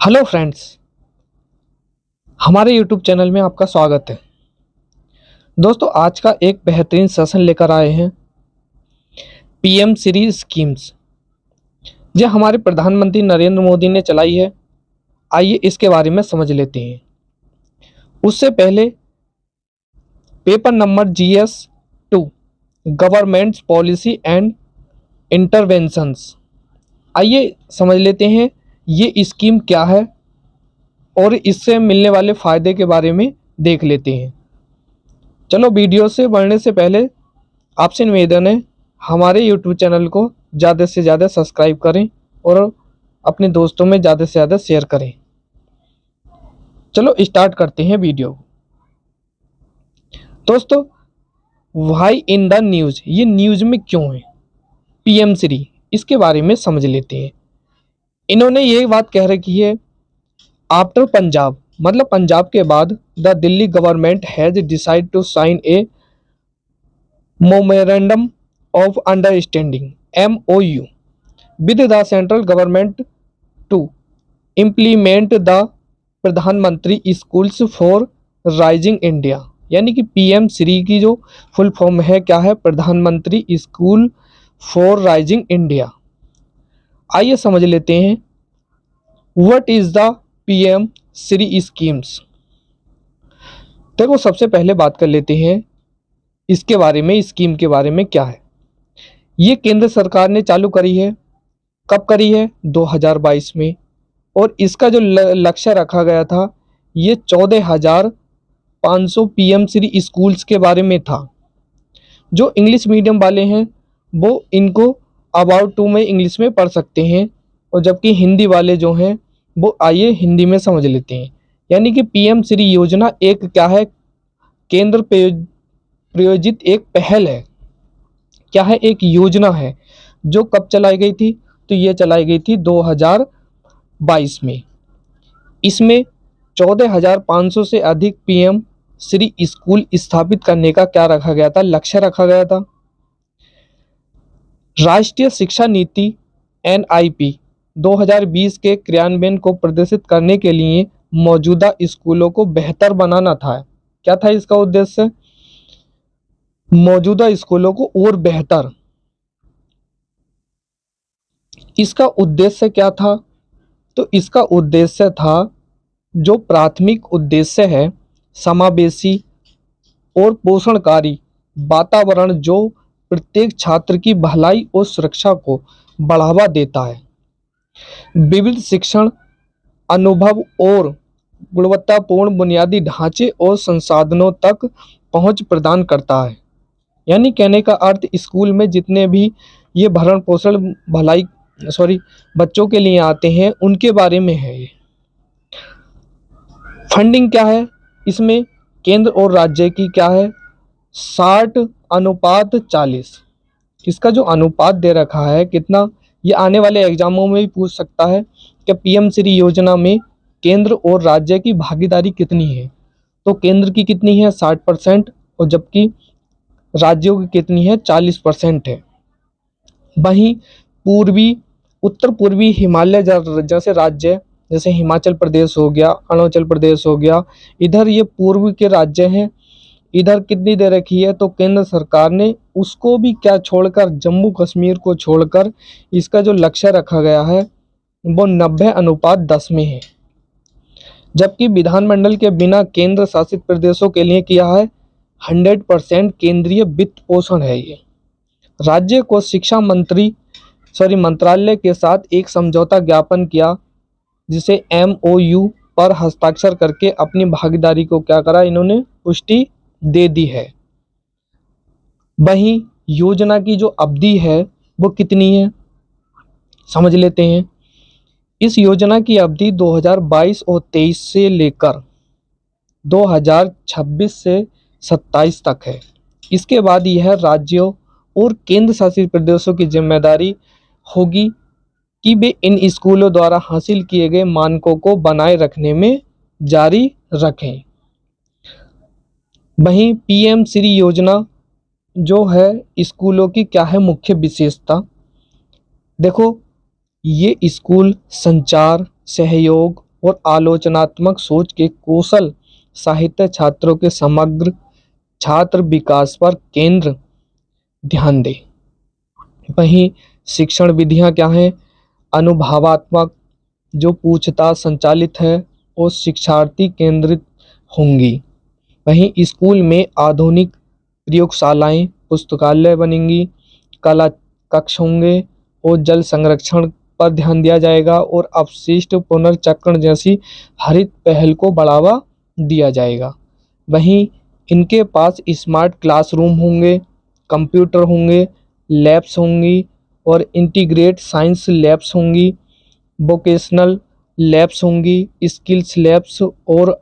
Hello friends, हमारे YouTube channel में आपका स्वागत है। दोस्तों, आज का एक बेहतरीन सेशन लेकर आए हैं पीएम श्री स्कीम्स। यह हमारे प्रधानमंत्री नरेंद्र मोदी ने चलाई है। आइए इसके बारे में समझ लेते हैं। उससे पहले paper number GS 2 governments policy and interventions. आइए समझ लेते हैं ये स्कीम क्या है और इससे मिलने वाले फ़ायदे के बारे में देख लेते हैं। चलो, वीडियो से बढ़ने से पहले आपसे निवेदन है, हमारे यूट्यूब चैनल को ज़्यादा से ज़्यादा सब्सक्राइब करें और अपने दोस्तों में ज़्यादा से ज़्यादा शेयर करें। चलो स्टार्ट करते हैं वीडियो। दोस्तों, वाई इन द न्यूज़, ये न्यूज़ में क्यों है पीएम श्री, इसके बारे में समझ लेते हैं। इन्होंने ये बात कह रखी है, आफ्टर पंजाब, मतलब पंजाब के बाद the Delhi government has decide to sign a memorandum of understanding MOU with the central government to implement the प्रधानमंत्री स्कूल्स फॉर राइजिंग इंडिया। यानी कि पीएम श्री की जो फुल फॉर्म है क्या है, प्रधानमंत्री स्कूल फॉर राइजिंग इंडिया। आइए समझ लेते हैं what is the PM Shri schemes. देखो, सबसे पहले बात कर लेते हैं इसके बारे में, स्कीम के बारे में क्या है। ये केंद्र सरकार ने चालू करी है। कब करी है? 2022 में। और इसका जो लक्ष्य रखा गया था, ये 14,500 पीएम श्री स्कूल्स के बारे में था। जो इंग्लिश मीडियम वाले हैं वो इनको अबाउट टू में इंग्लिश में पढ़ सकते हैं, और जबकि हिंदी वाले जो हैं वो आइए हिंदी में समझ लेते हैं। यानी कि पीएम श्री योजना एक क्या है, केंद्र प्रायोजित एक पहल है। क्या है? एक योजना है जो कब चलाई गई थी? तो ये चलाई गई थी 2022 में। इसमें 14,500 से अधिक पीएम श्री स्कूल स्थापित करने का क्या रखा गया था, लक्ष्य रखा गया था। राष्ट्रीय शिक्षा नीति NIP 2020 के क्रियान्वयन को प्रदर्शित करने के लिए मौजूदा स्कूलों को बेहतर बनाना था। क्या था इसका उद्देश्य? मौजूदा स्कूलों को और बेहतर। इसका उद्देश्य क्या था? तो इसका उद्देश्य था, जो प्राथमिक उद्देश्य है, समावेशी और पोषणकारी वातावरण जो प्रत्येक छात्र की भलाई और सुरक्षा को बढ़ावा देता है, विविध शिक्षण अनुभव और गुणवत्तापूर्ण बुनियादी ढांचे और संसाधनों तक पहुंच प्रदान करता है। यानी कहने का अर्थ, स्कूल में जितने भी ये भरण पोषण बच्चों के लिए आते हैं उनके बारे में है ये। फंडिंग क्या है इसमें? केंद्र और राज्य की क्या है, 60:40। इसका जो अनुपात दे रखा है कितना, ये आने वाले एग्जामों में भी पूछ सकता है कि पीएम श्री योजना में केंद्र और राज्य की भागीदारी कितनी है। तो केंद्र की कितनी है? 60%, और जबकि राज्यों की कितनी है? 40% है। वहीं उत्तर पूर्वी हिमालय जैसे राज्य, जैसे हिमाचल प्रदेश हो गया, अरुणाचल प्रदेश हो गया, इधर ये पूर्व के राज्य हैं, इधर कितनी दे रखी है? तो केंद्र सरकार ने उसको भी क्या छोड़कर, जम्मू कश्मीर को छोड़कर, इसका जो लक्ष्य रखा गया है वो 90:10 में है। जबकि विधानमंडल के बिना केंद्र शासित प्रदेशों के लिए किया है 100% केंद्रीय वित्त पोषण है। ये राज्य को शिक्षा मंत्रालय के साथ एक समझौता ज्ञापन किया, जिसे MOU पर हस्ताक्षर करके अपनी भागीदारी को क्या करा, इन्होंने पुष्टि दे दी है। वहीं योजना की जो अवधि है वो कितनी है, समझ लेते हैं। इस योजना की अवधि 2022 और 23 से लेकर 2026 से 27 तक है। इसके बाद यह राज्यों और केंद्र शासित प्रदेशों की जिम्मेदारी होगी कि वे इन स्कूलों द्वारा हासिल किए गए मानकों को बनाए रखने में जारी रखें। वहीं पीएम श्री योजना जो है स्कूलों की क्या है मुख्य विशेषता? देखो, ये स्कूल संचार, सहयोग और आलोचनात्मक सोच के कौशल साहित्य छात्रों के समग्र छात्र विकास पर केंद्र ध्यान दे। वहीं शिक्षण विधियां क्या हैं? अनुभवात्मक, जो पूछताछ संचालित है, और शिक्षार्थी केंद्रित होंगी। वहीं स्कूल में आधुनिक प्रयोगशालाएं, पुस्तकालय बनेंगी, कला कक्ष होंगे और जल संरक्षण पर ध्यान दिया जाएगा और अपशिष्ट पुनर्चक्रण जैसी हरित पहल को बढ़ावा दिया जाएगा। वहीं इनके पास स्मार्ट क्लासरूम होंगे, कंप्यूटर होंगे, लैब्स होंगी और इंटीग्रेट साइंस लैब्स होंगी, वोकेशनल लैब्स होंगी, स्किल्स लैब्स और